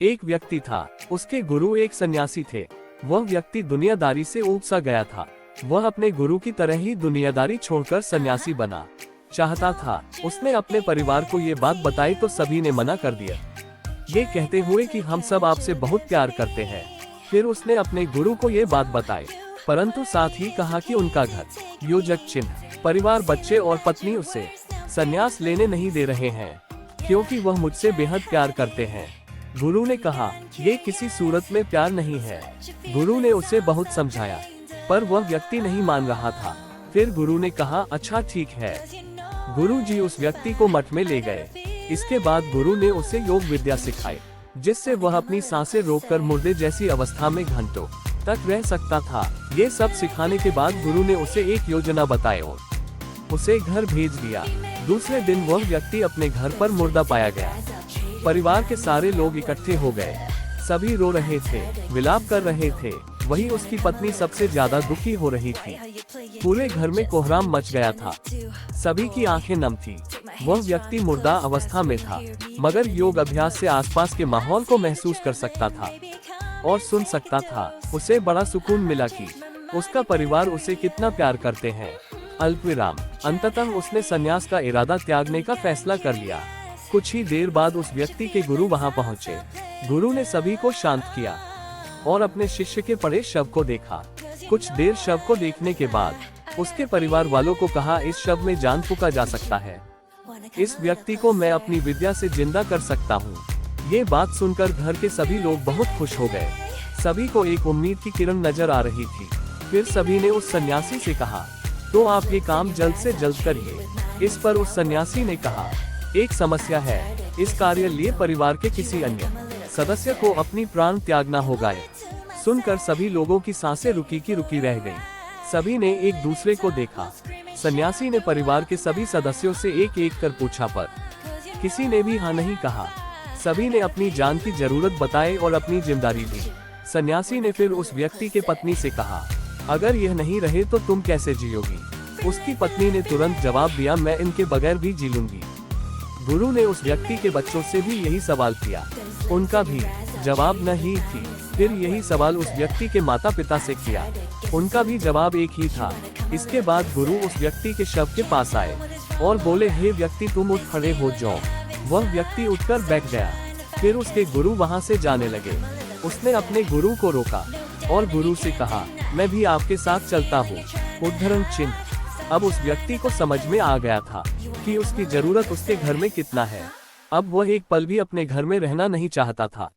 एक व्यक्ति था, उसके गुरु एक सन्यासी थे। वह व्यक्ति दुनियादारी से ऊब सा गया था। वह अपने गुरु की तरह ही दुनियादारी छोड़कर सन्यासी बना चाहता था। उसने अपने परिवार को ये बात बताई तो सभी ने मना कर दिया, ये कहते हुए कि हम सब आपसे बहुत प्यार करते हैं। फिर उसने अपने गुरु को ये बात बताई, परंतु साथ ही कहा कि उनका घर, योजक चिन्ह, परिवार, बच्चे और पत्नी उसे संन्यास लेने नहीं दे रहे हैं, क्योंकि वह मुझसे बेहद प्यार करते हैं। गुरु ने कहा, ये किसी सूरत में प्यार नहीं है। गुरु ने उसे बहुत समझाया, पर वह व्यक्ति नहीं मान रहा था। फिर गुरु ने कहा, अच्छा ठीक है। गुरु जी उस व्यक्ति को मठ में ले गए। इसके बाद गुरु ने उसे योग विद्या सिखाई, जिससे वह अपनी सांसें रोककर मुर्दे जैसी अवस्था में घंटों तक रह सकता था। ये सब सिखाने के बाद गुरु ने उसे एक योजना बताई और उसे घर भेज दिया। दूसरे दिन वह व्यक्ति अपने घर पर मुर्दा पाया गया। परिवार के सारे लोग इकट्ठे हो गए। सभी रो रहे थे, विलाप कर रहे थे। वही उसकी पत्नी सबसे ज्यादा दुखी हो रही थी। पूरे घर में कोहराम मच गया था। सभी की आंखें नम थी। वह व्यक्ति मुर्दा अवस्था में था, मगर योग अभ्यास से आसपास के माहौल को महसूस कर सकता था और सुन सकता था। उसे बड़ा सुकून मिला कि उसका परिवार उसे कितना प्यार करते हैं। अल्पविराम। अंततः उसने संन्यास का इरादा त्यागने का फैसला कर लिया। कुछ ही देर बाद उस व्यक्ति के गुरु वहां पहुंचे। गुरु ने सभी को शांत किया और अपने शिष्य के पड़े शव को देखा। कुछ देर शव को देखने के बाद उसके परिवार वालों को कहा, इस शव में जान फूंका जा सकता है। इस व्यक्ति को मैं अपनी विद्या से जिंदा कर सकता हूँ। ये बात सुनकर घर के सभी लोग बहुत खुश हो गए। सभी को एक उम्मीद की किरण नजर आ रही थी। फिर सभी ने उस सन्यासी से कहा, तो आप ये काम जल्द से जल्द करिए। इस पर उस सन्यासी ने कहा, एक समस्या है। इस कार्य लिए परिवार के किसी अन्य सदस्य को अपनी प्राण त्यागना होगा। सुनकर सभी लोगों की सांसें रुकी की रुकी रह गईं। सभी ने एक दूसरे को देखा। सन्यासी ने परिवार के सभी सदस्यों से एक एक कर पूछा, पर किसी ने भी हाँ नहीं कहा। सभी ने अपनी जान की जरूरत बताई और अपनी जिम्मेदारी दी। सन्यासी ने फिर उस व्यक्ति के पत्नी से कहा, अगर यह नहीं रहे तो तुम कैसे जियोगी? उसकी पत्नी ने तुरंत जवाब दिया, मैं इनके बगैर भी जी लूंगी। गुरु ने उस व्यक्ति के बच्चों से भी यही सवाल किया। उनका भी जवाब नहीं थी। फिर यही सवाल उस व्यक्ति के माता पिता से किया। उनका भी जवाब एक ही था। इसके बाद गुरु उस व्यक्ति के शव के पास आए और बोले, हे व्यक्ति, तुम उठ खड़े हो जाओ। वह व्यक्ति उठकर बैठ गया। फिर उसके गुरु वहां से जाने लगे। उसने अपने गुरु को रोका और गुरु से कहा, मैं भी आपके साथ चलता हूँ। उद्धरण चिन्ह। अब उस व्यक्ति को समझ में आ गया था कि उसकी जरूरत उसके घर में कितना है। अब वह एक पल भी अपने घर में रहना नहीं चाहता था।